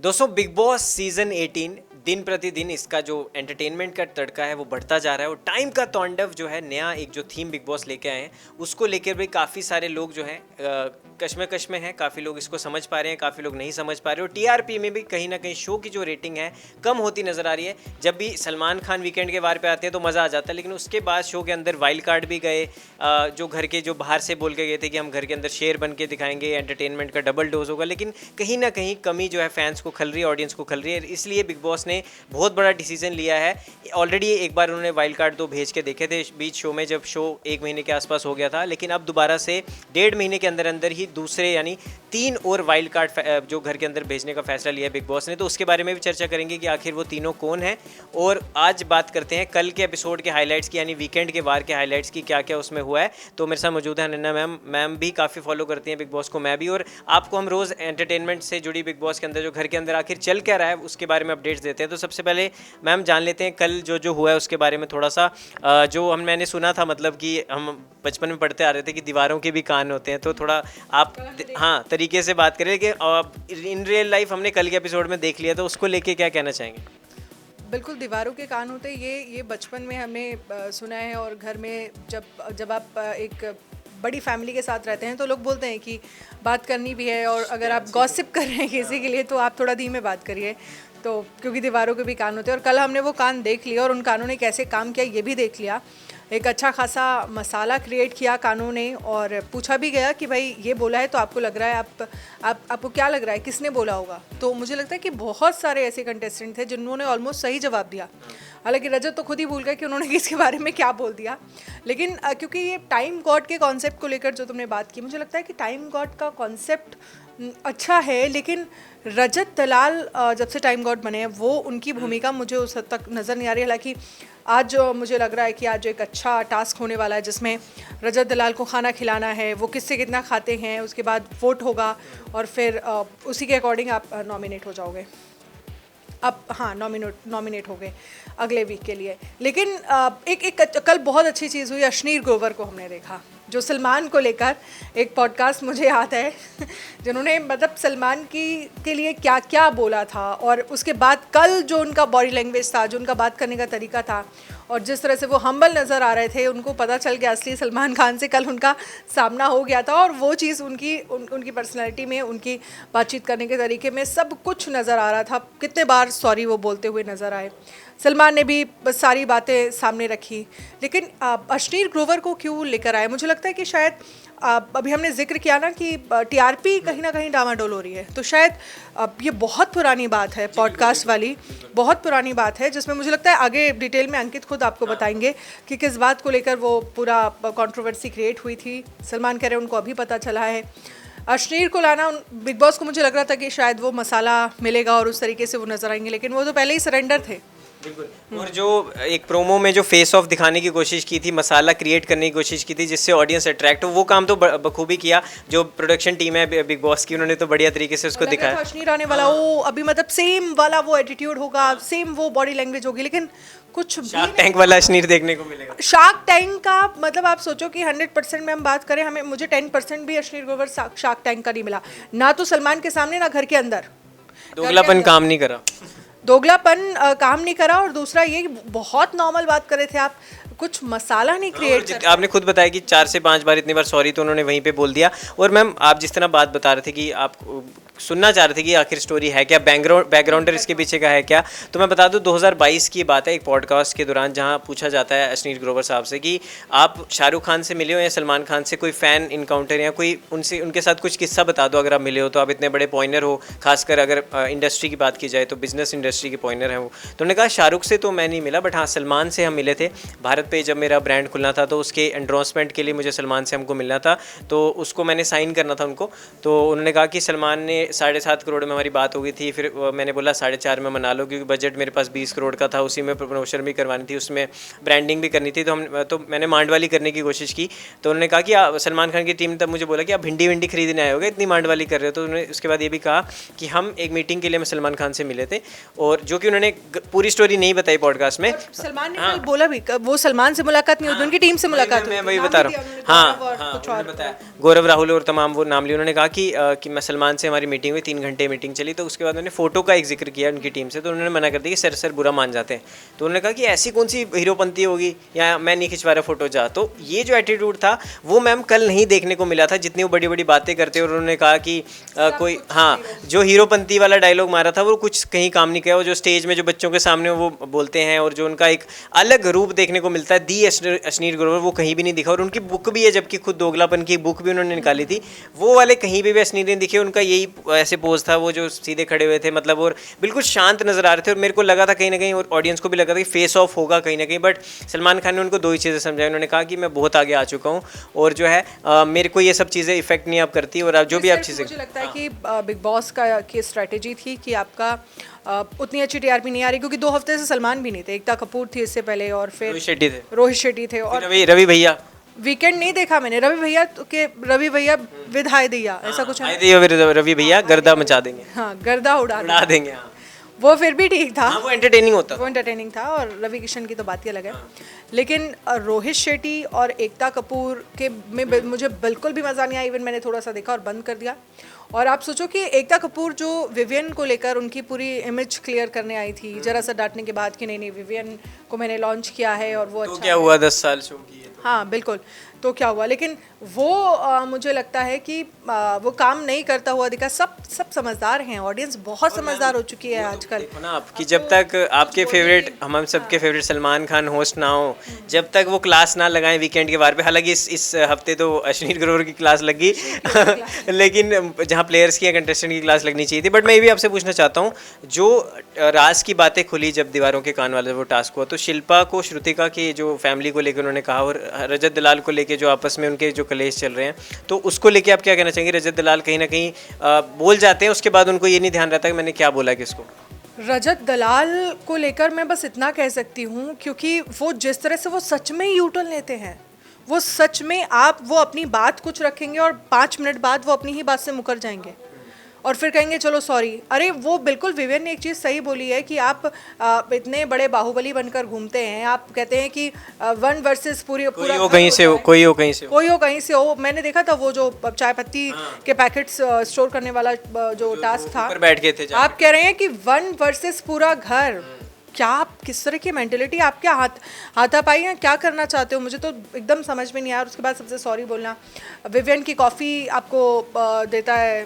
दोस्तों big boss season 18 दिन प्रतिदिन इसका जो एंटरटेनमेंट का तड़का है वो बढ़ता जा रहा है और टाइम का तांडव जो है नया एक जो थीम बिग बॉस लेके आए हैं उसको लेकर भी काफ़ी सारे लोग जो हैं कश्मकश में हैं। काफ़ी लोग इसको समझ पा रहे हैं, काफ़ी लोग नहीं समझ पा रहे और टीआरपी में भी कहीं ना कहीं शो की जो रेटिंग है कम होती नज़र आ रही है। जब भी सलमान खान वीकेंड के वार पे आते हैं तो मज़ा आ जाता है, लेकिन उसके बाद शो के अंदर वाइल्ड कार्ड भी गए, जो घर के जो बाहर से बोल के गए थे कि हम घर के अंदर शेर बन के दिखाएंगे, एंटरटेनमेंट का डबल डोज होगा, लेकिन कहीं ना कहीं कमी जो है फैंस को खल रही है, ऑडियंस को खल रही है। इसलिए बिग बॉस ने बहुत बड़ा डिसीजन लिया है। ऑलरेडी एक बार उन्होंने वाइल्ड कार्ड 2 भेज के देखे थे बीच शो में, जब शो 1 महीने के आसपास हो गया था, लेकिन अब दोबारा से 1.5 महीने के अंदर अंदर ही दूसरे यानी 3 और वाइल्ड कार्ड जो घर के अंदर भेजने का फैसला लिया है बिग बॉस ने। तो उसके बारे में भी चर्चा करेंगे कि आखिर वो तीनों कौन हैं। और आज बात करते हैं कल के एपिसोड के हाईलाइट्स की, यानी वीकेंड के वार के हाईलाइट्स की, क्या क्या उसमें हुआ है। तो मेरे साथ मौजूद है अनन्या मैम। मैम भी काफ़ी फॉलो करती हैं बिग बॉस को, मैं भी, और आपको हम रोज़ एंटरटेनमेंट से जुड़ी बिग बॉस के अंदर जो घर के अंदर आखिर चल क्या रहा है उसके बारे में अपडेट्स देते हैं। तो सबसे पहले मैम जान लेते हैं कल जो हुआ है उसके बारे में थोड़ा सा। जो मैंने सुना था, मतलब कि हम बचपन में पढ़ते आ रहे थे कि दीवारों के भी कान होते हैं, तो थोड़ा आप हाँ तरीके से बात करें कि इन रियल लाइफ हमने कल के एपिसोड में देख लिया, तो उसको लेके क्या कहना चाहेंगे? बिल्कुल, दीवारों के कान होते, ये बचपन में हमने सुना है। और घर में जब आप एक बड़ी फैमिली के साथ रहते हैं तो लोग बोलते हैं कि बात करनी भी है, और अगर आप गॉसिप कर रहे हैं किसी के लिए तो आप थोड़ा धीमे बात करिए, तो क्योंकि दीवारों के भी कान होते हैं। और कल हमने वो कान देख लिया और उन कानों ने कैसे काम किया ये भी देख लिया। एक अच्छा खासा मसाला क्रिएट किया कानों ने, और पूछा भी गया कि भाई ये बोला है तो आपको लग रहा है, आपको क्या लग रहा है, किसने बोला होगा। तो मुझे लगता है कि बहुत सारे ऐसे कंटेस्टेंट थे जिन्होंने ऑलमोस्ट सही जवाब दिया। हालांकि रजत तो खुद ही भूल गया कि उन्होंने किसके बारे में क्या बोल दिया, लेकिन क्योंकि ये टाइम गॉड के कॉन्सेप्ट को लेकर जो तुमने बात की, मुझे लगता है कि टाइम गॉड का कॉन्सेप्ट अच्छा है, लेकिन रजत दलाल जब से टाइम गॉड बने हैं वो उनकी भूमिका मुझे उस हद तक नज़र नहीं आ रही। हालांकि आज मुझे लग रहा है कि आज एक अच्छा टास्क होने वाला है जिसमें रजत दलाल को खाना खिलाना है, वो किससे कितना खाते हैं, उसके बाद वोट होगा और फिर उसी के अकॉर्डिंग आप नॉमिनेट हो जाओगे। अब हाँ, नॉमिनेट हो गए अगले वीक के लिए। लेकिन एक कल बहुत अच्छी चीज़ हुई, अश्नीर ग्रोवर को हमने देखा जो सलमान को लेकर एक पॉडकास्ट मुझे याद है जिन्होंने मतलब सलमान के लिए क्या क्या बोला था, और उसके बाद कल जो उनका बॉडी लैंग्वेज था, जो उनका बात करने का तरीका था, और जिस तरह से वो हम्बल नज़र आ रहे थे, उनको पता चल गया असली सलमान खान से कल उनका सामना हो गया था। और वो चीज़ उनकी पर्सनैलिटी में, उनकी बातचीत करने के तरीके में सब कुछ नज़र आ रहा था। कितने बार सॉरी वो बोलते हुए नज़र आए, सलमान ने भी बस सारी बातें सामने रखी। लेकिन अश्नीर ग्रोवर को क्यों लेकर आए? मुझे लगता है कि शायद अभी हमने जिक्र किया ना कि टीआरपी कहीं ना कहीं डामाडोल हो रही है, तो शायद ये बहुत पुरानी बात है, पॉडकास्ट वाली बहुत पुरानी बात है, जिसमें मुझे लगता है आगे डिटेल में अंकित खुद आपको बताएंगे कि किस बात को लेकर वो पूरा कंट्रोवर्सी क्रिएट हुई थी। सलमान कह रहे हैं उनको अभी पता चला है। अश्नीर को लाना बिग बॉस को, मुझे लग रहा था कि शायद वो मसाला मिलेगा और उस तरीके से वो नजर आएंगे, लेकिन वो तो पहले ही सरेंडर थे। बिल्कुल। और जो एक प्रोमो में जो फेस ऑफ दिखाने की कोशिश की थी, मसाला क्रिएट करने की कोशिश की थी जिससे ऑडियंस अट्रैक्ट हो, वो काम तो बखूबी किया जो प्रोडक्शन टीम है बिग बॉस की, उन्होंने तो बढ़िया तरीके से उसको दिखाया। अश्नीर आने वाला वो अभी मतलब सेम वाला वो एटीट्यूड होगा, सेम वो बॉडी लैंग्वेज होगी, लेकिन कुछ शार्क टैंक वाला अश्नीर देखने को मिलेगा। शार्क टैंक का मतलब आप सोचो कि 100% में हम बात करें, मुझे 10% भी अश्नीर ग्रोवर शार्क टैंक का नहीं मिला, ना तो सलमान के सामने ना घर के अंदर। दोगलापन काम नहीं करा, काम नहीं करा। और दूसरा ये बहुत नॉर्मल बात कर रहे थे आप, कुछ मसाला नहीं क्रिएट कर। आपने खुद बताया कि 4 से 5 बार इतनी बार सॉरी तो उन्होंने वहीं पे बोल दिया। और मैम आप जिस तरह बात बता रहे थे कि आप सुनना चाह रहे थे कि आखिर स्टोरी है क्या, बैकग्राउंडर इसके पीछे का है क्या, तो मैं बता दूं 2022 की बात है, एक पॉडकास्ट के दौरान जहां पूछा जाता है अश्नीर ग्रोवर साहब से कि आप शाहरुख खान से मिले हो या सलमान खान से, कोई फ़ैन इनकाउंटर या कोई उनके साथ कुछ किस्सा बता दो अगर आप मिले हो तो, आप इतने बड़े पॉइनर हो, खासकर अगर इंडस्ट्री की बात की जाए तो बिजनेस इंडस्ट्री के पॉइनर हैं वो। तो उन्होंने कहा शाहरुख से तो मैं नहीं मिला, बट हाँ सलमान से हम मिले थे। भारत पे जब मेरा ब्रांड खुलना था तो उसके एंडोर्समेंट के लिए मुझे सलमान से हमको मिलना था, तो उसको मैंने साइन करना था उनको। तो उन्होंने कहा कि सलमान ने 7.5 करोड़ में हमारी बात हो गई थी, फिर मैंने बोला 4.5 में मना लो क्योंकि बजट मेरे पास 20 करोड़ का था, उसी में प्रमोशन भी करवानी थी, उसमें ब्रांडिंग भी करनी थी, तो मैंने मांडवाली करने की कोशिश की। तो उन्होंने कहा कि सलमान खान की टीम तब मुझे बोला कि आप भिंडी खरीदने आए होगे, इतनी मांडवाली कर रहे हो। तो उन्होंने उसके बाद ये भी कहा कि हम एक मीटिंग के लिए सलमान खान से मिले थे, और जो कि उन्होंने पूरी स्टोरी नहीं बताई पॉडकास्ट में। सलमान ने बोला भी वो सलमान से मुलाकात नहीं हुई, उनकी टीम से मुलाकात हुई, मैं वही बता रहा हूँ। हाँ, उन्होंने बताया गौरव राहुल और तमाम वो नाम लिए। उन्होंने कहा कि मैं सलमान से हमारी मीटिंग हुई, 3 घंटे मीटिंग चली, तो उसके बाद उन्होंने फ़ोटो का एक जिक्र किया उनकी टीम से, तो उन्होंने मना कर दिया कि सर बुरा मान जाते हैं। तो उन्होंने कहा कि ऐसी कौन सी हीरोपंती होगी या मैं नहीं खिंचवा रहा फ़ोटो जा। तो ये जो एटीट्यूड था वो मैम कल नहीं देखने को मिला था, जितनी वो बड़ी बड़ी बातें करते और उन्होंने कहा कि कोई हाँ जो हीरोपंती वाला डायलॉग मारा था वो कुछ कहीं काम नहीं किया। वो जो स्टेज में जो बच्चों के सामने वो बोलते हैं और जो उनका एक अलग रूप देखने को मिलता है दी अश्नीर ग्रोवर, वो कहीं भी नहीं दिखा। और उनकी बुक भी है, जबकि खुद दोगलापन की बुक भी उन्होंने निकाली थी, वो वाले कहीं भी अश्नीर नहीं दिखे। उनका यही ऐसे पोज था, वो जो सीधे खड़े हुए थे मतलब, और बिल्कुल शांत नजर आ रहे थे। और मेरे को लगा था कहीं ना कहीं और ऑडियंस को भी लगा था कि फेस ऑफ होगा कहीं ना कहीं, बट सलमान खान ने उनको 2 ही चीज़ें समझाई। उन्होंने कहा कि मैं बहुत आगे आ चुका हूँ और जो है मेरे को ये सब चीज़ें इफेक्ट नहीं आप करती, और आप जो भी आप चीज़ें। मुझे लगता है कि बिग बॉस का की स्ट्रेटेजी थी कि आपका उतनी अच्छी टीआरपी नहीं आ रही, क्योंकि 2 हफ्ते से सलमान भी नहीं थे, एकता कपूर थी इससे पहले और फिर रोहित शेट्टी थे और रवि भैया। वीकेंड नहीं देखा मैंने रवि भैया विद हाय दैया ऐसा कुछ है, रवि भैया गर्दा मचा देंगे, हाँ गर्दा उड़ा देंगे। हाँ वो फिर भी ठीक था, वो एंटरटेनिंग होता, वो एंटरटेनिंग था। और रवि किशन की तो बात ही अलग है, लेकिन रोहित शेट्टी और एकता कपूर के में मुझे बिल्कुल भी मज़ा नहीं आया। इवन मैंने थोड़ा सा देखा और बंद कर दिया। और आप सोचो कि एकता कपूर जो विवियन को लेकर उनकी पूरी इमेज क्लियर करने आई थी जरा सा डांटने के बाद कि नहीं विवियन को मैंने लॉन्च किया है और वो तो अच्छा क्या हुआ 10 साल शो की है तो। हाँ बिल्कुल, तो क्या हुआ, लेकिन वो मुझे लगता है कि वो काम नहीं करता हुआ दिखा। सब समझदार हैं, ऑडियंस बहुत समझदार हो चुकी है आजकल। देखो ना आपकी, जब तक आपके फेवरेट, हम सबके फेवरेट सलमान खान होस्ट ना हो, जब तक वो क्लास ना लगाएं वीकेंड के बार पे, हालांकि इस हफ्ते तो अश्नीर ग्रोवर की क्लास लगी लेकिन जहाँ प्लेयर्स की या कंटेस्टेंट की क्लास लगनी चाहिए थी। बट मैं ये भी आपसे पूछना चाहता हूँ, जो राज की बातें खुली जब दीवारों के कान वाला वो टास्क हुआ, तो शिल्पा को श्रुतिका की जो फैमिली को लेकर उन्होंने कहा और रजत दलाल को लेकर जो आपस में उनके जो कलेश चल रहे हैं, तो उसको लेके आप क्या कहना चाहेंगे? रजत दलाल कहीं ना कहीं बोल जाते हैं, उसके बाद उनको ये नहीं ध्यान रहता कि मैंने क्या बोला किसको। रजत दलाल को लेकर मैं बस इतना कह सकती हूँ, क्योंकि वो जिस तरह से वो सच में यूटर्न लेते हैं, वो सच में वो अपनी बात कुछ रखेंगे और 5 मिनट बाद वो अपनी ही बात से मुकर जाएंगे और फिर कहेंगे चलो सॉरी। अरे वो बिल्कुल विवियन ने एक चीज़ सही बोली है कि आप इतने बड़े बाहुबली बनकर घूमते हैं, आप कहते हैं कि 1 वर्सेस पूरा कोई हो कहीं से हो, कोई हो कहीं से हो। मैंने देखा था वो जो चाय पत्ती के पैकेट्स स्टोर करने वाला जो टास्क था, बैठ गए थे। आप कह रहे हैं कि 1 वर्सेस पूरा घर, क्या आप किस तरह की मेंटेलिटी, आप क्या हाथापाई हैं, क्या करना चाहते हो, मुझे तो एकदम समझ में नहीं आया। और उसके बाद सबसे सॉरी बोलना, विवियन की कॉफ़ी आपको देता है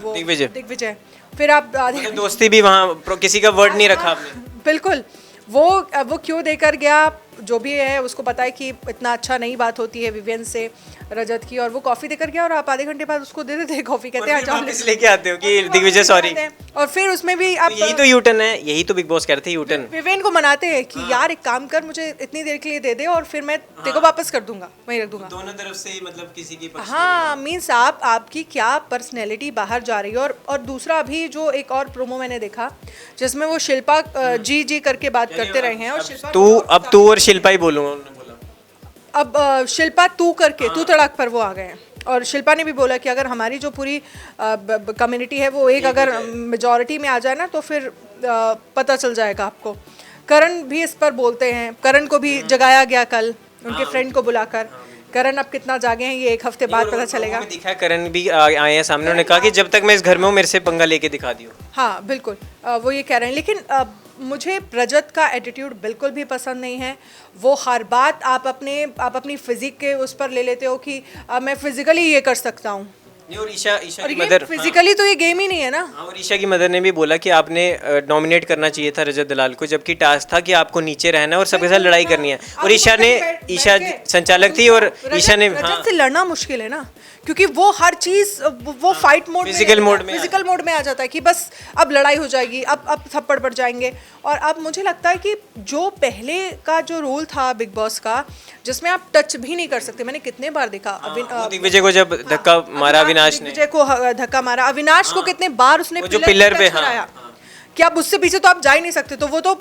वो दिग्विजय, फिर आप दोस्ती भी वहाँ किसी का वर्ड नहीं रखा आपने। बिल्कुल, वो क्यों देकर गया, जो भी है उसको पता है कि इतना अच्छा नहीं बात होती है विवियन से रजत की, और वो कॉफ़ी देकर गया और आप आधे घंटे बाद उसको दे देते हैं कॉफ़ी, कहते हैं वापस लेके आते हो कि दिग्विजय सॉरी। और फिर उसमें भी आप यही तो यूटर्न है, यही तो बिग बॉस कह रहे थे यूटर्न। विवेन को मनाते हैं कि यार एक काम कर, मुझे इतनी देर के लिए दे दे और फिर मैं तेरे को वापस कर दूंगा, वहीं रख दूंगा। दोनों तरफ से मतलब किसी की हाँ, मीन्स आपकी क्या पर्सनैलिटी बाहर जा रही है। और दूसरा अभी जो एक और प्रोमो मैंने देखा जिसमें वो शिल्पा जी करके बात करते रहे हैं, और शिल्पा तू और शिल्पा ही बोलूंगा उन्होंने बोला। अब शिल्पा तू करके तू तड़ाक पर वो आ गए हैं, और शिल्पा ने भी बोला कि अगर हमारी जो पूरी कम्युनिटी है वो एक अगर मेजॉरिटी में आ जाए ना तो फिर पता चल जाएगा आपको। करण भी इस पर बोलते हैं, करण को भी जगाया गया कल उनके फ्रेंड को बुलाकर। करण अब कितना जागे हैं ये 1 हफ्ते बाद पता चलेगा। दिखा करण भी आए हैं सामने, उन्होंने कहा कि जब तक मैं इस घर में हूँ मेरे से पंगा लेके दिखा दियो। हाँ बिल्कुल, वो ये कह रहे हैं, लेकिन मुझे रजत का एटीट्यूड बिल्कुल भी पसंद नहीं है। वो हर बात आप अपनी फिजिक के उस पर ले लेते हो कि मैं फिजिकली ये कर सकता हूँ, और ईशा की मदर फिजिकली तो ये गेम ही नहीं है ना। और ईशा की मदर ने भी बोला कि आपने नॉमिनेट करना चाहिए था रजत दलाल को, जबकि टास्क था कि आपको नीचे रहना है और सबके साथ लड़ाई करनी है। और ईशा संचालक थी और ईशा ने रजत से लड़ना मुश्किल है ना, क्योंकि वो हर चीज वो फाइट मोड में, फिजिकल मोड में आ जाता है कि बस अब लड़ाई हो जाएगी, अब थप्पड़ पड़ जाएंगे। और अब मुझे लगता है कि जो पहले का जो रूल था बिग बॉस का, जिसमें आप टच भी नहीं कर सकते, मैंने कितने बार देखा दिग्विजय को जब धक्का मारा अविनाश ने, दिग्विजय को धक्का मारा, अविनाश को कितने बार उसने पिलर पे कि अब उससे पीछे तो आप जा ही नहीं सकते, तो वो तो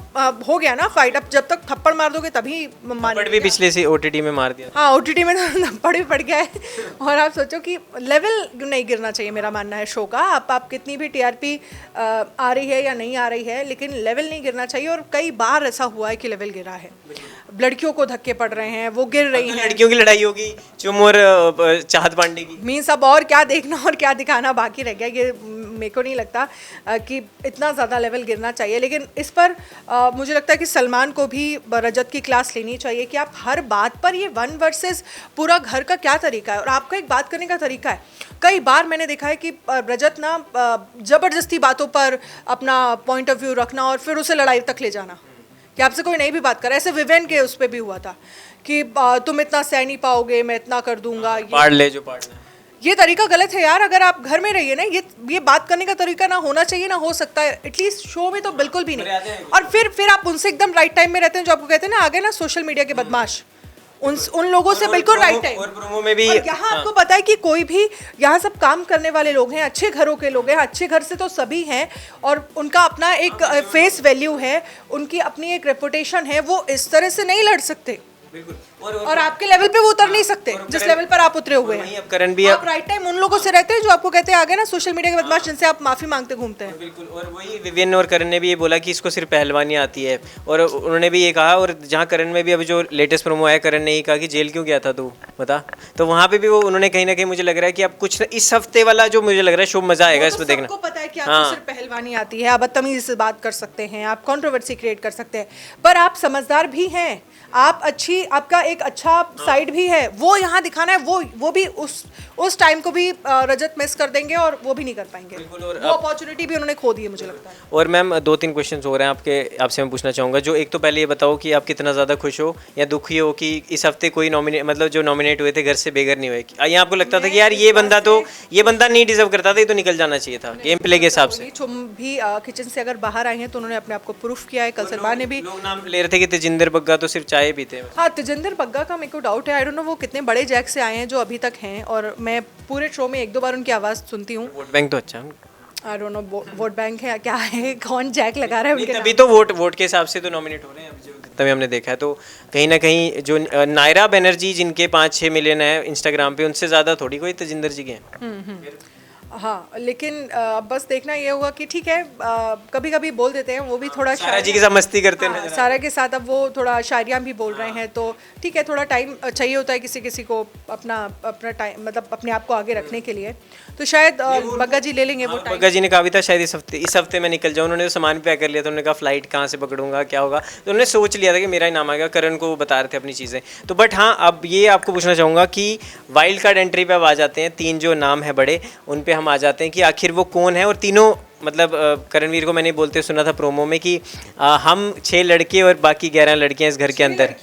हो गया ना फाइट। अब जब तक थप्पड़ मार दोगे तभी थप्पड़ भी पिछले से ओटीटी में मार दिया। हाँ, ओटीटी में तो थप्पड़ भी पड़ गया है। और आप सोचो कि लेवल नहीं गिरना चाहिए, मेरा मानना है शो का। आप कितनी भी टीआरपी आ रही है या नहीं आ रही है, लेकिन लेवल नहीं गिरना चाहिए। और कई बार ऐसा हुआ है कि लेवल गिरा है, लड़कियों को धक्के पड़ रहे हैं, वो गिर रही हैं। लड़कियों की लड़ाई होगी चुम और चाहत पांडे की, मीन्स अब और क्या देखना और क्या दिखाना बाकी रह गया, ये मेरे को नहीं लगता कि इतना ज़्यादा लेवल गिरना चाहिए। लेकिन इस पर मुझे लगता है कि सलमान को भी रजत की क्लास लेनी चाहिए कि आप हर बात पर ये वन वर्सेस पूरा घर का क्या तरीका है और आपका एक बात करने का तरीका है। कई बार मैंने देखा है कि रजत ना ज़बरदस्ती बातों पर अपना पॉइंट ऑफ व्यू रखना और फिर उसे लड़ाई तक ले जाना कि आपसे कोई नहीं भी बात कर। ऐसे विवेन के उस पर भी हुआ था कि तुम इतना सह नहीं पाओगे, मैं इतना कर दूंगा, पाड़ ले जो पाड़ना है। ये तरीका गलत है यार। अगर आप घर में रहिए ना, ये बात करने का तरीका ना होना चाहिए, ना हो सकता है एटलीस्ट शो में तो बिल्कुल भी नहीं। और फिर आप उनसे एकदम राइट टाइम में रहते हैं, जो आपको कहते हैं ना आगे ना सोशल मीडिया के बदमाश, उन लोगों से बिल्कुल राइट टाइम। और प्रोमो में भी यहाँ आपको पता है कि कोई भी यहाँ सब काम करने वाले लोग हैं, अच्छे घरों के लोग हैं, अच्छे घर से तो सभी हैं और उनका अपना एक फेस वैल्यू है, उनकी अपनी एक रेपुटेशन है, वो इस तरह से नहीं लड़ सकते। और आपके लेवल पे वो उतर नहीं सकते जिस लेवल पर आप उतरे हुए हैं। अब करण भी आप राइट टाइम उन लोगों से रहते हैं जो आपको कहते हैं आगे ना सोशल मीडिया के बदमाश, जिनसे आप माफी मांगते घूमते हैं। बिल्कुल। और वही विवियन और करण ने भी ये बोला कि इसको सिर्फ पहलवानी आती है और उन्होंने भी ये कहा। और जहाँ करण में भी अभी जो लेटेस्ट प्रोमो आया, करण ने ये कहा कि जेल क्यों गया था तू बता, तो वहाँ पे भी वो उन्होंने कहीं ना कहीं मुझे लग रहा है कि अब कुछ इस हफ्ते वाला जो मुझे लग रहा है शो मजा आएगा इसमें देखना। आपको पता है कि आपको सिर्फ पहलवानी आती है, आप बदतमीजी से बात कर सकते हैं, आप कंट्रोवर्सी क्रिएट कर सकते हैं, पर आप समझदार भी हैं, आप आपका एक अच्छा साइड भी है, वो यहाँ दिखाना है। वो भी उस टाइम को भी रजत मिस कर देंगे और वो भी नहीं कर पाएंगे। वो अपॉर्चुनिटी भी उन्होंने खो दी है मुझे लगता है। और मैम 2-3 क्वेश्चंस हो रहे हैं आपसे मैं पूछना चाहूँगा। जो एक तो पहले ये बताओ कि आप कितना ज़्यादा खुश हो या दुखी हो कि इस हफ्ते कोई जो नॉमिनेट हुए थे घर से बेघर नहीं हुए। यहाँ आपको लगता था कि यार ये बंदा नहीं डिजर्व करता था, ये तो निकल जाना चाहिए था गेम प्ले के हिसाब से। तुम भी किचन से अगर बाहर आए हैं तो उन्होंने अपने आप को प्रूफ किया है। कल सलमान ने भी लोग नाम ले रहे थे कि तेजिंदर बग्गा तो सिर्फ चाय पीते हैं। हाँ, तेजिंदर बग्गा का मेरे को डाउट है, आई डोंट नो वो कितने बड़े जैक से आए हैं जो अभी तक हैं, और मैं पूरे शो में 1-2 बार उनकी आवाज़ सुनती हूँ। वोट बैंक तो अच्छा है। I don't know vote bank है क्या है, कौन जैक लगा रहा है उनके अभी तो वोट के हिसाब से तो नॉमिनेट हो रहे हैं जो तभी हमने देखा है। तो कहीं ना कहीं जो नायरा बनर्जी जिनके 5-6 मिलियन है इंस्टाग्राम पे, उनसे ज़्यादा थोड़ी कोई तेजिंदर जी के हैं। हाँ, लेकिन बस देखना ये होगा कि ठीक है, कभी कभी बोल देते हैं वो भी थोड़ा सारा जी के साथ मस्ती करते हैं। हाँ, सारा के साथ अब वो थोड़ा शायरियाँ भी बोल रहे हैं, तो ठीक है, थोड़ा टाइम चाहिए होता है किसी को अपना टाइम, मतलब अपने आप को आगे रखने के लिए। तो शायद बग्गा जी ले लेंगे वो टाइम। बग्गा जी ने कहा भी था शायद इस हफ्ते मैं निकल जाऊँ। उन्होंने तो सामान पैक कर लिया था, उन्होंने कहा फ्लाइट कहाँ से पकड़ूंगा, क्या होगा, तो उन्होंने सोच लिया था कि मेरा ही नाम आएगा। करण को बता रहे थे अपनी चीज़ें। तो बट हाँ, अब ये आपको पूछना चाहूँगा कि वाइल्ड कार्ड एंट्री पे अब आ जाते हैं 3 जो नाम है बड़े, उन पे हम आ जाते हैं कि आखिर वो कौन है। और तीनों मतलब करणवीर को मैंने बोलते सुना था प्रोमो में कि हम 6 लड़के और बाकी 11 लड़कियां इस घर के अंदर।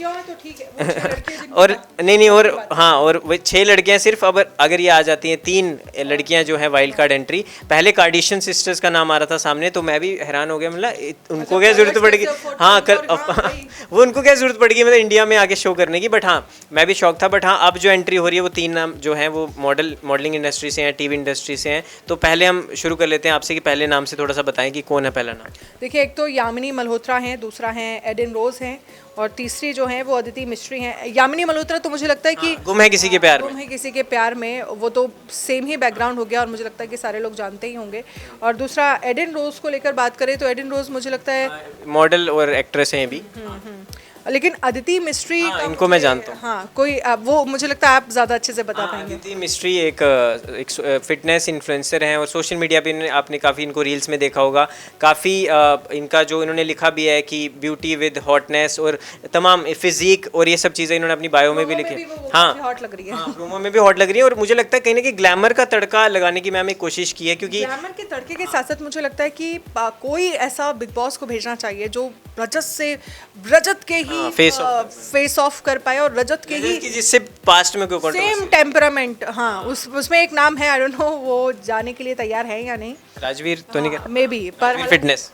और नहीं और हाँ, और वो 6 लड़कियां सिर्फ। अब अगर ये आ जाती हैं 3 लड़कियां जो है वाइल्ड कार्ड एंट्री। पहले कार्डिशियन सिस्टर्स का नाम आ रहा था सामने, तो मैं भी हैरान हो गया, मतलब उनको क्या जरूरत पड़ेगी। हाँ वो उनको क्या जरूरत पड़ेगी मतलब इंडिया में आके शो करने की। बट हाँ, मैं भी शौक था। बट हाँ, अब जो एंट्री हो रही है वो 3 नाम जो हैं वो मॉडलिंग इंडस्ट्री से हैं, टीवी इंडस्ट्री से हैं। तो पहले हम शुरू कर लेते हैं आपसे कि पहले नाम से थोड़ा सा बताएं कि कौन है पहला नाम। देखिए, एक तो यामिनी मल्होत्रा हैं, दूसरा है एडन रोज हैं, और तीसरी जो है वो अदिति मिस्ट्री हैं। यामिनी मल्होत्रा तो मुझे लगता है कि गुम है किसी के प्यार में, गुम है किसी के प्यार में, वो तो सेम ही बैकग्राउंड हो गया और मुझे लगता है कि सारे लोग जानते ही होंगे। और दूसरा एडन रोज को लेकर बात करें तो एडन रोज मुझे लगता है मॉडल और एक्ट्रेस हैं भी। लेकिन अदिति मिस्ट्री इनको मैं जानता हूँ। हाँ, कोई वो मुझे लगता है आप ज़्यादा अच्छे से बता पाएंगे। अदिति मिस्ट्री एक फिटनेस इन्फ्लुएंसर हैं और सोशल मीडिया पे आपने काफ़ी इनको रील्स में देखा होगा। काफ़ी इनका जो इन्होंने लिखा भी है कि ब्यूटी विद हॉटनेस और तमाम फिजिक और ये सब चीज़ें इन्होंने अपनी बायो में भी लिखी। हाँ, हॉट लग रही है, प्रोमो में भी हॉट लग रही है। और मुझे लगता है कहीं ना कहीं ग्लैमर का तड़का लगाने की मैम एक कोशिश की है, क्योंकि ग्लैमर के तड़के के साथ साथ मुझे लगता है कि कोई ऐसा बिग बॉस को भेजना चाहिए जो रजत के ही फेस ऑफ कर पाए और रजत के ही जिससे पास्ट में कोई सेम टेम्परामेंट। हाँ, उसमें एक नाम है, आई डोंट नो वो जाने के लिए तैयार है या नहीं, राजवीर तो नहीं, मे बी, पर फिटनेस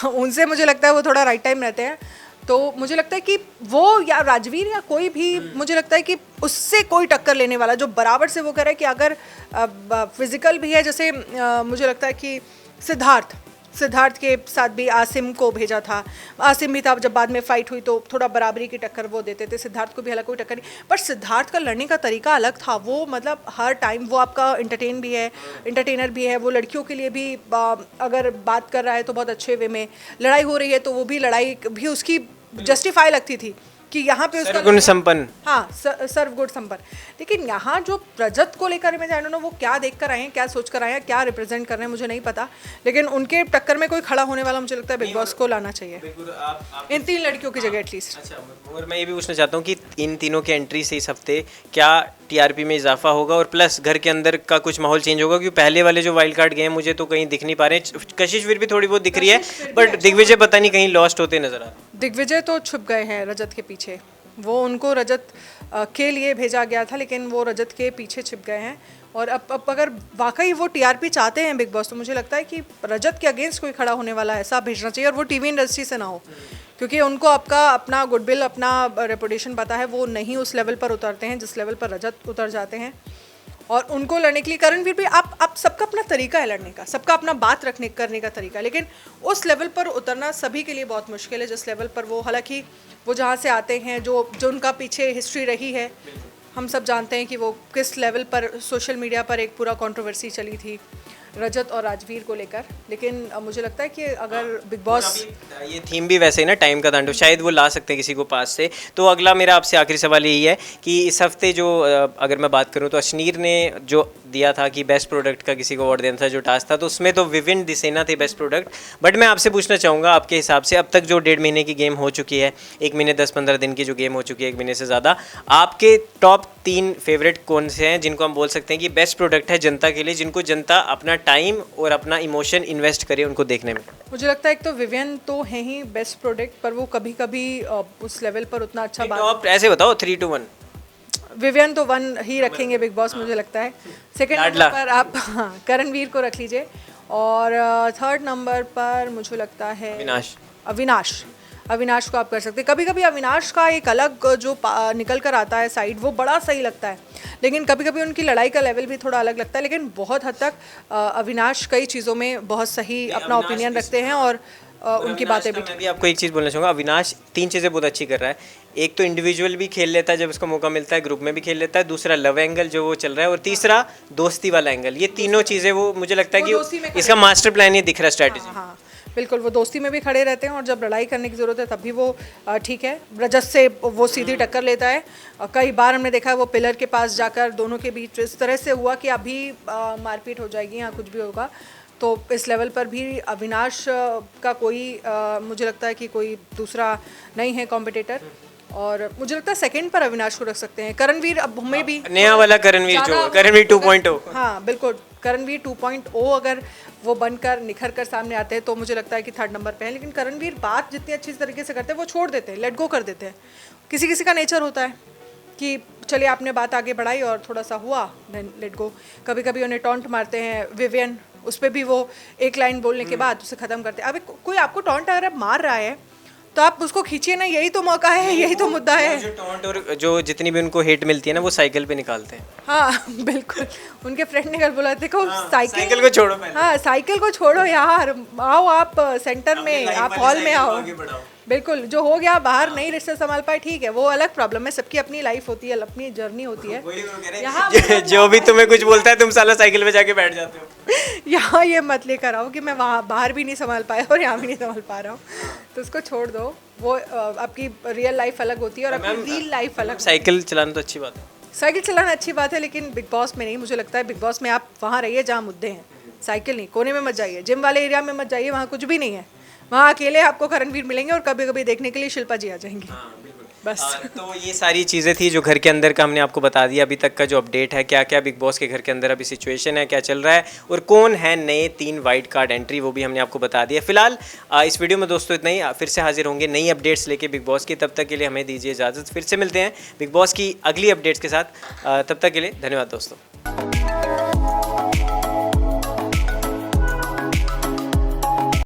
उनसे मुझे लगता है वो थोड़ा राइट टाइम रहते हैं। तो मुझे लगता है कि वो या राजवीर या कोई भी, मुझे लगता है कि उससे कोई टक्कर लेने वाला जो बराबर से वो कह रहा है कि अगर फिजिकल भी है, जैसे मुझे लगता है कि सिद्धार्थ के साथ भी आसिम को भेजा था। आसिम भी था, जब बाद में फाइट हुई तो थोड़ा बराबरी की टक्कर वो देते थे। सिद्धार्थ को भी हालांकि कोई टक्कर नहीं, पर सिद्धार्थ का लड़ने का तरीका अलग था। वो मतलब हर टाइम वो आपका एंटरटेनर भी है, वो लड़कियों के लिए भी अगर बात कर रहा है तो बहुत अच्छे वे में, लड़ाई हो रही है तो वो भी लड़ाई भी उसकी जस्टिफाई लगती थी कि यहाँ पे उसका सर्वगुण संपन्न। हाँ, सर्वगुण संपन्न। लेकिन यहाँ जो रजत को लेकर मैं जानू ना, वो क्या देख कर आए हैं, क्या सोच कर आए हैं, क्या रिप्रेजेंट कर रहे हैं मुझे नहीं पता, लेकिन उनके टक्कर में कोई खड़ा होने वाला मुझे लगता है बिग बॉस को लाना चाहिए, इन 3 लड़कियों की जगह एटलीस्ट। अच्छा, और मैं ये भी पूछना चाहता हूँ कि इन तीनों के एंट्री से इस हफ्ते क्या टीआरपी में इजाफा होगा और प्लस घर के अंदर का कुछ माहौल चेंज होगा? क्योंकि पहले वाले जो वाइल्ड कार्ड गए मुझे तो कहीं दिख नहीं पा रहे हैं। कशिश फिर भी थोड़ी बहुत दिख रही है, बट दिग्विजय पता नहीं कहीं लॉस्ट होते नजर आ रहे हैं। दिग्विजय तो छुप गए हैं रजत के पीछे, वो उनको रजत के लिए भेजा गया था लेकिन वो रजत के पीछे छिप गए हैं। और अब अगर वाकई वो टीआरपी चाहते हैं बिग बॉस, तो मुझे लगता है कि रजत के अगेंस्ट कोई खड़ा होने वाला ऐसा भेजना चाहिए, और वो टीवी इंडस्ट्री से ना हो, क्योंकि उनको आपका अपना गुडविल, अपना रेपुटेशन पता है, वो नहीं उस लेवल पर उतरते हैं जिस लेवल पर रजत उतर जाते हैं। और उनको लड़ने के लिए करणवीर भी, आप सबका अपना तरीका है लड़ने का, सबका अपना बात करने का तरीका है, लेकिन उस लेवल पर उतरना सभी के लिए बहुत मुश्किल है जिस लेवल पर वो, हालांकि वो जहाँ से आते हैं, जो उनका पीछे हिस्ट्री रही है, हम सब जानते हैं कि वो किस लेवल पर सोशल मीडिया पर एक पूरा कंट्रोवर्सी चली थी रजत और राजवीर को लेकर। लेकिन मुझे लगता है कि अगर बिग बॉस, ये थीम भी वैसे ही ना, टाइम का तांडव, शायद वो ला सकते हैं किसी को पास से। तो अगला मेरा आपसे आखिरी सवाल यही है कि इस हफ्ते जो अगर मैं बात करूं तो अश्नीर ने जो दिया था कि बेस्ट प्रोडक्ट का किसी को अवार्ड देना था, जो टास्क था, तो उसमें तो विविन दिसेना थे बेस्ट प्रोडक्ट। बट मैं आपसे पूछना चाहूँगा, आपके हिसाब से अब तक जो 1.5 महीने की गेम हो चुकी है, 1 महीने 10-15 दिन की जो गेम हो चुकी है, 1 महीने से ज़्यादा, आपके टॉप 3 फेवरेट कौन से हैं जिनको हम बोल सकते हैं कि बेस्ट प्रोडक्ट है जनता के लिए, जिनको जनता अपना टाइम और अपना इमोशन इन्वेस्ट करे उनको देखने में? मुझे लगता है एक तो विवियन तो है ही बेस्ट प्रोडक्ट, पर वो कभी कभी उस लेवल पर उतना अच्छा टॉप ऐसे बताओ 3 to 1। विवियन तो 1 ही रखेंगे बिग बॉस, मुझे लगता है। सेकंड नंबर पर आप करणवीर को रख लीजिए, और थर्ड नंबर पर मुझे लगता है अविनाश को आप कर सकते हैं। कभी कभी अविनाश का एक अलग जो निकल कर आता है साइड, वो बड़ा सही लगता है, लेकिन कभी कभी उनकी लड़ाई का लेवल भी थोड़ा अलग लगता है, लेकिन बहुत हद तक अविनाश कई चीज़ों में बहुत सही अपना ओपिनियन रखते हैं, और उनकी बातें भी। मैं भी आपको एक चीज़ बोलना चाहूँगा, अविनाश 3 चीज़ें बहुत अच्छी कर रहा है। एक तो इंडिविजुअल भी खेल लेता है जब उसको मौका मिलता है, ग्रुप में भी खेल लेता है, दूसरा लव एंगल जो वो चल रहा है, और तीसरा दोस्ती वाला एंगल। ये तीनों चीज़ें वो, मुझे लगता है कि इसका मास्टर प्लान ये दिख रहा है, स्ट्रैटेजी। हाँ बिल्कुल, वो दोस्ती में भी खड़े रहते हैं, और जब लड़ाई करने की ज़रूरत है तब भी वो ठीक है, रजत से वो सीधी टक्कर लेता है। कई बार हमने देखा है वो पिलर के पास जाकर दोनों के बीच इस तरह से हुआ कि अभी मारपीट हो जाएगी या कुछ भी होगा। तो इस लेवल पर भी अविनाश का कोई मुझे लगता है कि कोई दूसरा नहीं है कॉम्पिटिटर, और मुझे लगता है सेकंड पर अविनाश को रख सकते हैं। करणवीर अब हमें भी नया वाला करणवीर, जो करणवीर 2.0, हाँ बिल्कुल, करणवीर 2.0 अगर वो बनकर निखर कर सामने आते हैं तो मुझे लगता है कि थर्ड नंबर पे है। लेकिन करणवीर बात जितनी अच्छी तरीके से करते हैं, वो छोड़ देते हैं, लेट गो कर देते हैं। किसी किसी का नेचर होता है कि चलिए आपने बात आगे बढ़ाई और थोड़ा सा हुआ, लेट गो। कभी कभी उन्हें टॉन्ट मारते हैं, विवियन उस पर भी वो एक लाइन बोलने के बाद उसे ख़त्म करते हैं। अब कोई आपको टॉन्ट अगर आप मार रहा है तो आप उसको खींचिए ना, यही तो मौका है, यही तो मुद्दा है। जो टॉन्ट और जो जितनी भी उनको हेट मिलती है ना, वो साइकिल पे निकालते हैं। हाँ बिल्कुल, उनके फ्रेंड ने कल बोला, देखो साइकिल को छोड़ो पहले। हाँ साइकिल को छोड़ो यार, आओ आप सेंटर में, आप हॉल में आओ। बिल्कुल, जो हो गया बाहर नहीं रिश्ते संभाल पाए, ठीक है, वो अलग प्रॉब्लम है, सबकी अपनी लाइफ होती है, अपनी जर्नी होती है। यहाँ जो भी तुम्हें कुछ बोलता है तुम साला साइकिल पे जाके बैठ जाते हो। यहाँ ये मत लेकर आओ कि मैं वहाँ बाहर भी नहीं संभाल पाया और यहाँ भी नहीं संभाल पा रहा हूँ, तो उसको छोड़ दो। वो आपकी रियल लाइफ अलग होती है और आपकी रियल लाइफ अलग। साइकिल चलाना तो अच्छी बात है, साइकिल चलाना अच्छी बात है, लेकिन बिग बॉस में नहीं। मुझे लगता है बिग बॉस में आप वहाँ रहिए जहाँ मुद्दे हैं, साइकिल नहीं, कोने में मत जाइए, जिम वाले एरिया में मत जाइए, वहाँ कुछ भी नहीं है। वहाँ अकेले आपको करणवीर मिलेंगे और कभी कभी देखने के लिए शिल्पा जी आ जाएंगी। बस तो ये सारी चीज़ें थी जो घर के अंदर का हमने आपको बता दिया। अभी तक का जो अपडेट है, क्या क्या बिग बॉस के घर के अंदर अभी सिचुएशन है, क्या चल रहा है, और कौन है नए 3 वाइल्ड कार्ड एंट्री, वो भी हमने आपको बता दिया। फिलहाल इस वीडियो में दोस्तों इतना ही। फिर से हाजिर होंगे नई अपडेट्स लेके बिग बॉस की। तब तक के लिए हमें दीजिए इजाज़त, फिर से मिलते हैं बिग बॉस की अगली अपडेट्स के साथ। तब तक के लिए धन्यवाद दोस्तों।